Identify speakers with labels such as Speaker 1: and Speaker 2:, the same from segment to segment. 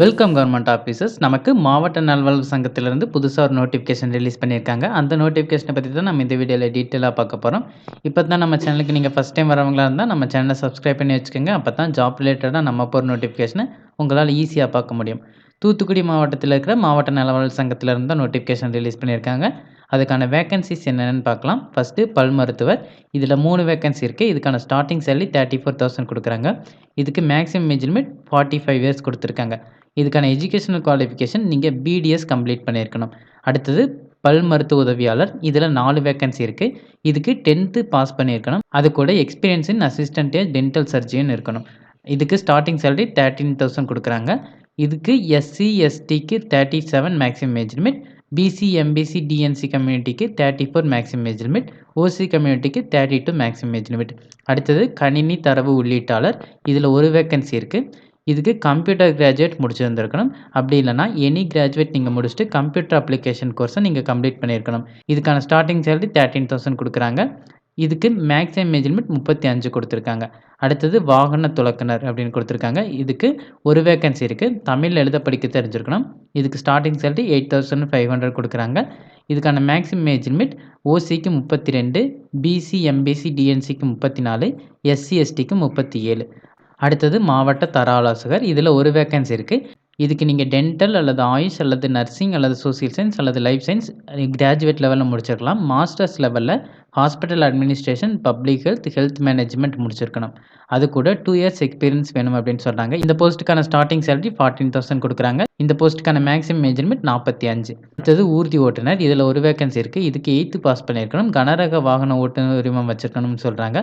Speaker 1: Welcome government officers. நமக்கு மாவட்ட நல்வாழ்வு சங்கத்திலிருந்து புதுசா ஒரு நோட்டிஃபிகேஷன் ரிலீஸ் பண்ணியிருக்காங்க. அந்த நோட்டிஃபிகேஷன பத்தி தான் நம்ம இந்த வீடியோல டீட்டெயிலா பார்க்க போறோம். இப்போ தான் நம்ம சேனலுக்கு நீங்க ஃபர்ஸ்ட் டைம் வரவங்களா இருந்தா, நம்ம சேனல சப்ஸ்கிரைப் பண்ணி வச்சுக்கோங்க. அப்பதான் ஜாப் ரிலேட்டடா நம்ம போடுற நோட்டிஃபிகேஷன உங்களால ஈஸியா பார்க்க முடியும். தூத்துக்குடி மாவட்டத்தில இருக்கிற மாவட்ட நலவாழ்வு சங்கத்திலிருந்து தான் நோட்டிஃபிகேஷன் ரிலீஸ் பண்ணியிருக்காங்க. அதுக்கான வேக்கன்ஸீஸ் என்னென்னன்னு பார்க்கலாம். ஃபர்ஸ்ட்டு பல் மருத்துவர். இதில 3 வேக்கன்சி இருக்கு. இதுக்கான ஸ்டார்ட்டிங் சேலரி 34,000 குடுக்குறாங்க. இதுக்கு மேக்ஸிமம் ஏஜ் லிமிட் 45 இயர்ஸ் குடுத்துருக்காங்க. இதுக்கான எஜுகேஷனல் குவாலிஃபிகேஷன் நீங்க பிடிஎஸ் கம்ப்ளீட் பண்ணியிருக்கணும். அடுத்தது பல் மருத்துவ உதவியாளர். இதில 4 வேக்கன்சி இருக்கு. இதுக்கு 10த் பாஸ் பண்ணியிருக்கணும். அது கூட experience in assistant dental surgeon இருக்கணும். இதுக்கு ஸ்டார்ட்டிங் சேலரி 13,000 குடுக்குறாங்க. இதுக்கு எஸ்சி, எஸ்டிக்கு 37 maximum age limit. BC, MBC, DNC கம்யூனிட்டிக்கு 34 மேக்ஸிமம் ஏஜ் லிமிட். ஓசி கம்யூனிட்டிக்கு 32 மேக்ஸிமம் ஏஜ் லிமிட். அடுத்தது கணினி தரவு உள்ளீட்டாளர். இதில 1 வேக்கன்சி இருக்கு. இதுக்கு கம்ப்யூட்டர் கிராஜுவேட் முடிச்சிருந்திருக்கணும். அப்படி இல்லன்னா எனி கிராஜுவேட் நீங்க முடிச்சுட்டு கம்ப்யூட்டர் அப்ளிகேஷன் கோர்ஸ நீங்க கம்ப்ளீட் பண்ணியிருக்கணும். இதுக்கான ஸ்டார்ட்டிங் சேலரி 13,000 குடுக்குறாங்க. இதுக்கு மேக்ஸிமம் ஏஜ் லிமிட் 35 குடுத்துருக்காங்க. அடுத்தது வாகன துலக்குனர் அப்படின்னு குடுத்துருக்காங்க. இதுக்கு 1 வேக்கன்சி இருக்கு. தமிழ் எழுத படிக்க தெரிஞ்சிருக்கணும். இதுக்கு ஸ்டார்ட்டிங் சேலரி 8,500 குடுக்குறாங்க. இதுக்கான மேக்ஸிமம் ஏஜ் லிமிட் ஓசிக்கு 32, பிசி, எம்பிசி, டிஎன்சிக்கு 34, எஸ்சி, எஸ்டிக்கு 37. அடுத்தது மாவட்ட தர ஆலோசகர். இதில 1 வேக்கன்சி இருக்கு. இதுக்கு நீங்க டென்டல் அல்லது ஆயுஷ் அல்லது நர்சிங் அல்லது சோசியல் சயன்ஸ் அல்லது லைஃப் சயன்ஸ் கிராஜுவேட் லெவல்ல முடிச்சிருக்கலாம். மாஸ்டர்ஸ் லெவல்ல hospital administration, public health, health management முடிச்சிருக்கணும். அது கூட 2 இயர்ஸ் எக்ஸ்பீரியன்ஸ் வேணும் அப்படின்னு சொல்றாங்க. இந்த போஸ்ட்டுக்கான ஸ்டார்ட்டிங் சேலரி 14,000 குடுக்குறாங்க. இந்த போஸ்ட்டுக்கான மேக்ஸிமம் ஏஜ் லிமிட் 45. அடுத்தது ஊர்தி ஓட்டுநர். இதில 1 வேக்கன்சி இருக்கு. இதுக்கு 8த் பாஸ் பண்ணியிருக்கணும். கனரக வாகன ஓட்டுநர் உரிமம் வச்சிருக்கணும்னு சொல்றாங்க.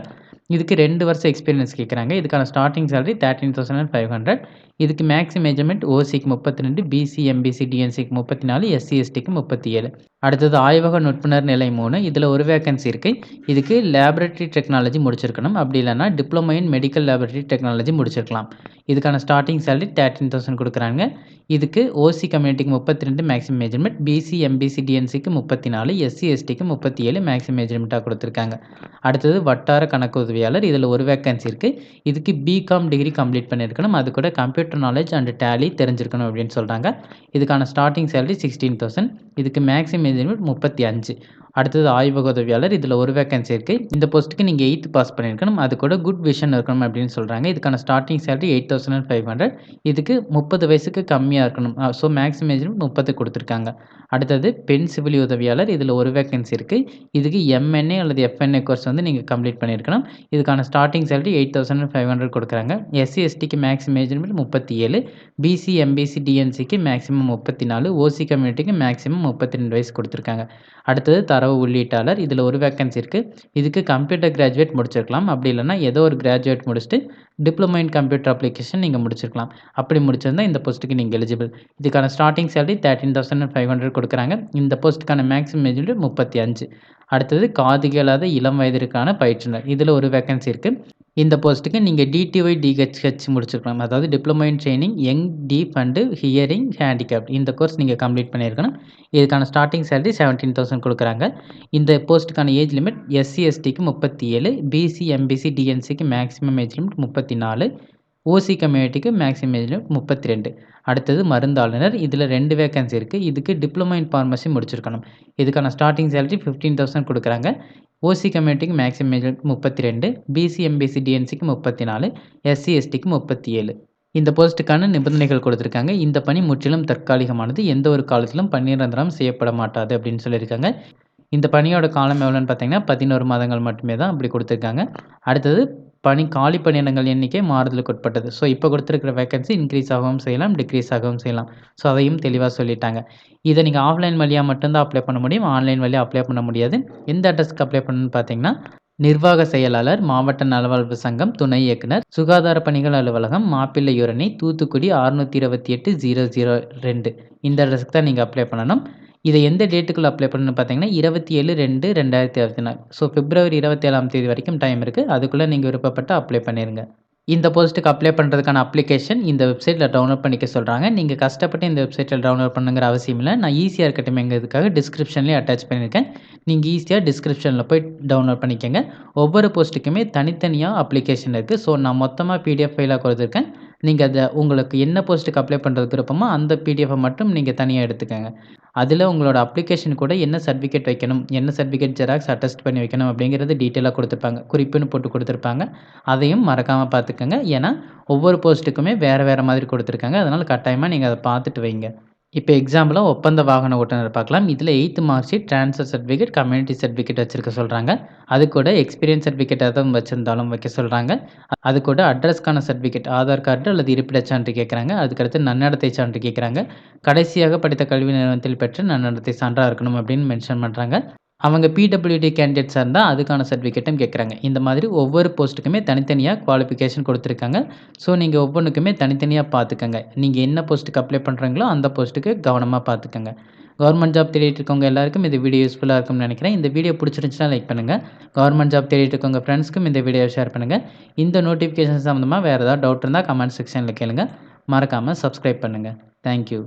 Speaker 1: இதுக்கு 2 வருஷம் எக்ஸ்பீரியன்ஸ் கேட்குறாங்க. இதுக்கான ஸ்டார்ட்டிங் சேலரி 13,500. இதுக்கு மேக்ஸிமம் ஏஜ் லிமிட் ஓசிக்கு 32, பிசி, எம்பிசி, டிஎன்சிக்கு 34, எஸ்சி, எஸ்டிக்கு 37. அடுத்தது ஆய்வக நுட்புணர் நிலை 3. இதில 1 வேக்கன்சி இருக்கு. இதுக்கு லேபரட்டரி டெக்னாலஜி முடிச்சிருக்கணும். அப்படி இல்லன்னா diploma in medical laboratory technology முடிச்சிருக்கலாம். இதுக்கான ஸ்டார்ட்டிங் சேலரி 13,000 குடுக்குறாங்க. இதுக்கு ஓசி கம்யூனிட்டிக்கு 32 maximum age limit, BC, MBC, டிஎன்சிக்கு 34, எஸ்சி, எஸ்டிக்கு 37 மேக்ஸிமம் ஏஜ் லிமிட்டா குடுத்துருக்காங்க. அடுத்தது வட்டார கணக்கு உதவியாளர். இதில 1 வேக்கன்சி இருக்கு. இதுக்கு பிகாம் டிகிரி கம்ப்ளீட் பண்ணியிருக்கணும். அது கூட கம்ப்யூட்டர் நாலேட்ஜ் அண்ட் டேலி தெரிஞ்சிருக்கணும் அப்படின்னு சொல்றாங்க. இதுக்கான ஸ்டார்ட்டிங் சேலரி 16,000. இதுக்கு மேக்ஸிமம் ஏஜ் லிமிட் 35. அடுத்தது ஆய்வக உதவியாளர். இதில 1 வேக்கன்சி இருக்கு. இந்த போஸ்ட்டுக்கு நீங்க 8த் பாஸ் பண்ணியிருக்கணும். அது கூட குட் விஷன் இருக்கணும் அப்படின்னு சொல்றாங்க. இதுக்கான ஸ்டார்ட்டிங் சேலரி 8,500. இதுக்கு 30 வயசுக்கு கம்மியா இருக்கணும். ஸோ மேக்ஸிமம் ஏஜ் லிமிட் 30 குடுத்துருக்காங்க. அடுத்தது பெண் சிவில் உதவியாளர். இதில 1 வேக்கன்சி இருக்கு. இதுக்கு எம்என்ஏ அல்லது எஃப்என்ஏ கோர்ஸ் வந்து நீங்க கம்ப்ளீட் பண்ணியிருக்கணும். இதுக்கான ஸ்டார்ட்டிங் சேலரி 8,500 குடுக்குறாங்க. எஸ்சி, எஸ்டிக்கு maximum age limit 37, BC, MBC, டிஎன்சிக்கு மேக்ஸிமம் 34, ஓசி கம்யூனிட்டிக்கு மேக்ஸிமம் 32 வயசு குடுத்துருக்காங்க. அடுத்தது தரவு உள்ளீட்டாளர். இதில 1 வேக்கன்சி இருக்கு. இதுக்கு கம்ப்யூட்டர் கிராஜுவேட் முடிச்சிருக்கலாம். அப்படி இல்லன்னா ஏதோ ஒரு கிராஜுவேட் முடிச்சுட்டு டிப்ளமோ இன் கம்ப்யூட்டர் அப்ளிகேஷன் நீங்க முடிச்சிருக்கலாம். அப்படி முடிச்சிருந்தா இந்த போஸ்ட்டுக்கு நீங்க எலிஜிபிள். இதுக்கான ஸ்டார்ட்டிங் சேலரி 13,500 குடுக்குறாங்க. இந்த போஸ்ட்டுக்கான மேக்ஸிமம் ஏஜ் லிமிட் 35. அடுத்தது காது கேளாத இளம் வயதிற்கான பயிற்றுனர். இதில 1 வேக்கன்சி இருக்கு. இந்த போஸ்ட்டுக்கு நீங்க டிடிஒய், டிஹெச்ஹெச் முடிச்சிருக்கலாம். அதாவது diploma in training young deaf and hearing handicapped. இந்த கோர்ஸ் நீங்க கம்ப்ளீட் பண்ணியிருக்கணும். இதுக்கான ஸ்டார்ட்டிங் சேலரி 17,000 குடுக்குறாங்க. இந்த போஸ்ட்டுக்கான ஏஜ் லிமிட் எஸ்சி, எஸ்டிக்கு 37, பிசி, எம்பிசி, டிஎன்சிக்கு மேக்ஸிமம் ஏஜ் லிமிட் 34, ஓசி கம்யூனிட்டிக்கு மேக்ஸிமம் ஏஜ் லிமிட் 32. அடுத்தது மருந்தாளுநர். இதில 2 வேக்கன்சி இருக்கு. இதுக்கு டிப்ளமோ இன் பார்மசி முடிச்சிருக்கணும். இதுக்கான ஸ்டார்ட்டிங் சேலரி 15,000 குடுக்குறாங்க. ஓசி கம்யூனிட்டிக்கு maximum age limit 32, BC, MBC, டிஎன்சிக்கு 34, எஸ்சி, எஸ்டிக்கு 37. இந்த போஸ்ட்டுக்கான நிபந்தனைகள் கொடுத்திருக்காங்க. இந்த பணி முற்றிலும் தற்காலிகமானது. எந்த ஒரு காலத்திலும் பணிநிரந்தரம் செய்யப்பட மாட்டாது அப்படின்னு சொல்லியிருக்காங்க. இந்த பணியோட காலம் எவ்வளோன்னு பார்த்தீங்கன்னா 11 மாதங்கள் மட்டுமே தான் அப்படி குடுத்துருக்காங்க. அடுத்தது காலி பணியிடங்கள் எண்ணிக்கை மாறுதலுக்கு உட்பட்டது. ஸோ இப்போ குடுத்துருக்கிற வேக்கன்சி இன்க்ரீஸ் ஆகவும் செய்யலாம், டிக்ரீஸ் ஆகவும் செய்யலாம். ஸோ அதையும் தெளிவா சொல்லிட்டாங்க. இத நீங்க ஆஃப்லைன் வழியா மட்டும் தான் அப்ளை பண்ண முடியும். ஆன்லைன் வழியா அப்ளை பண்ண முடியாது. எந்த அட்ரஸ்க்கு அப்ளை பண்ணணும்னு பார்த்தீங்கன்னா, நிர்வாக செயலாளர், மாவட்ட நலவாழ்வு சங்கம், துணை இயக்குனர், சுகாதார பணிகள் அலுவலகம், மாப்பிள்ளையூரணி, தூத்துக்குடி 628-002. இந்த அட்ரஸ்க்கு தான் நீங்க அப்ளை பண்ணணும். இத எந்த டேட்டுக்குள்ள அப்ளை பண்ணணும்னு பார்த்தீங்கன்னா, 27/2/2024. ஸோ பிப்ரவரி 27ஆம் தேதி வரைக்கும் டைம் இருக்கு. அதுக்குள்ள நீங்க விருப்பப்பட்டா அப்ளை பண்ணிருங்க. இந்த போஸ்ட்டுக்கு அப்ளை பண்ணுறதுக்கான அப்ளிகேஷன் இந்த வெப்சைட்டில் டவுன்லோட் பண்ணிக்க சொல்கிறாங்க. நீங்கள் கஷ்டப்பட்டு இந்த வெப்சைட்டில் டவுன்லோட் பண்ணுங்கிற அவசியம் இல்லை. நான் ஈஸியாக இருக்கட்டுமேங்கிறதுக்காக டிஸ்கிரிப்ஷன்லேயே அட்டாச் பண்ணியிருக்கேன். நீங்கள் ஈஸியாக டிஸ்கிரிப்ஷனில் போய் டவுன்லோட் பண்ணிக்கங்க. ஒவ்வொரு போஸ்ட்டுக்குமே தனித்தனியாக அப்ளிகேஷன் இருக்குது. ஸோ நான் மொத்தமாக பிடிஎஃப் ஃபைலாக கொடுத்துருக்கேன். நீங்க அத உங்களுக்கு என்ன போஸ்ட்டுக்கு அப்ளை பண்றதுக்கு விருப்பமோ, அந்த பிடிஎஃப்ப மட்டும் நீங்க தனியா எடுத்துக்கங்க. அதில உங்களோட அப்ளிகேஷன் கூட என்ன சர்டிஃபிகேட் வைக்கணும், என்ன சர்டிஃபிகேட் ஜெராக்ஸ் அட்டஸ்ட் பண்ணி வைக்கணும் அப்படிங்கிறது டீட்டெயிலா குடுத்துருப்பாங்க. குறிப்புன்னு போட்டு குடுத்துருப்பாங்க. அதையும் மறக்காம பார்த்துக்கங்க. ஏன்னா, ஒவ்வொரு போஸ்ட்டுக்குமே வேற வேற மாதிரி குடுத்துருக்காங்க. அதனால கட்டாயமா நீங்க அத பார்த்துட்டு வைங்க. இப்ப எக்ஸாம்பிளா ஒப்பந்த வாகன ஓட்டுநர் பார்க்கலாம். இதில eighth mark sheet, transfer certificate, community certificate வச்சிருக்க சொல்றாங்க. அது கூட எக்ஸ்பீரியன்ஸ் சர்டிஃபிகேட் எதுவும் வச்சிருந்தாலும் வைக்க சொல்றாங்க. அது கூட அட்ரஸ்க்கான சர்டிஃபிகேட், ஆதார் கார்டு அல்லது இருப்பிடச் சான்று கேட்குறாங்க. அதுக்கடுத்து நன்னடத்தை சான்று கேட்குறாங்க. கடைசியாக படித்த கல்வி நிறுவனத்தில் பெற்ற நன்னடத்தை சான்றா இருக்கணும் அப்படின்னு மென்ஷன் பண்றாங்க. அவங்க பிடபிள்யூடி கேண்டிடேட்ஸா இருந்தா அதுக்கான சர்டிஃபிகேட்டும் கேட்குறாங்க. இந்த மாதிரி ஒவ்வொரு போஸ்ட்டுக்குமே தனித்தனியா குவாலிஃபிகேஷன் குடுத்துருக்காங்க. ஸோ, நீங்க ஒவ்வொன்னுக்குமே தனித்தனியா பார்த்துக்கங்க. நீங்க என்ன போஸ்ட்டுக்கு அப்ளை பண்றீங்களோ, அந்த போஸ்ட்டுக்கு கவனமா பார்த்துக்கங்க. கவர்மெண்ட் ஜாப் தேடிட்டு இருக்கவங்க எல்லாருக்கும் இந்த வீடியோ யூஸ்ஃபுல்லா இருக்கும்னு நினைக்கிறேன். இந்த வீடியோ பிடிச்சிருந்துச்சுன்னா லைக் பண்ணுங்க. கவர்மெண்ட் ஜாப் தேடிட்டு இருக்கவங்க ஃப்ரெண்ட்ஸ்க்கும் இந்த வீடியோவை ஷேர் பண்ணுங்க. இந்த நோட்டிஃபிகேஷன் சம்மந்தமா வேற ஏதாவது டவுட் இருந்தா கமெண்ட் செக்ஷன்ல கேளுங்க. மறக்காம சப்ஸ்கிரைப் பண்ணுங்க. Thank you.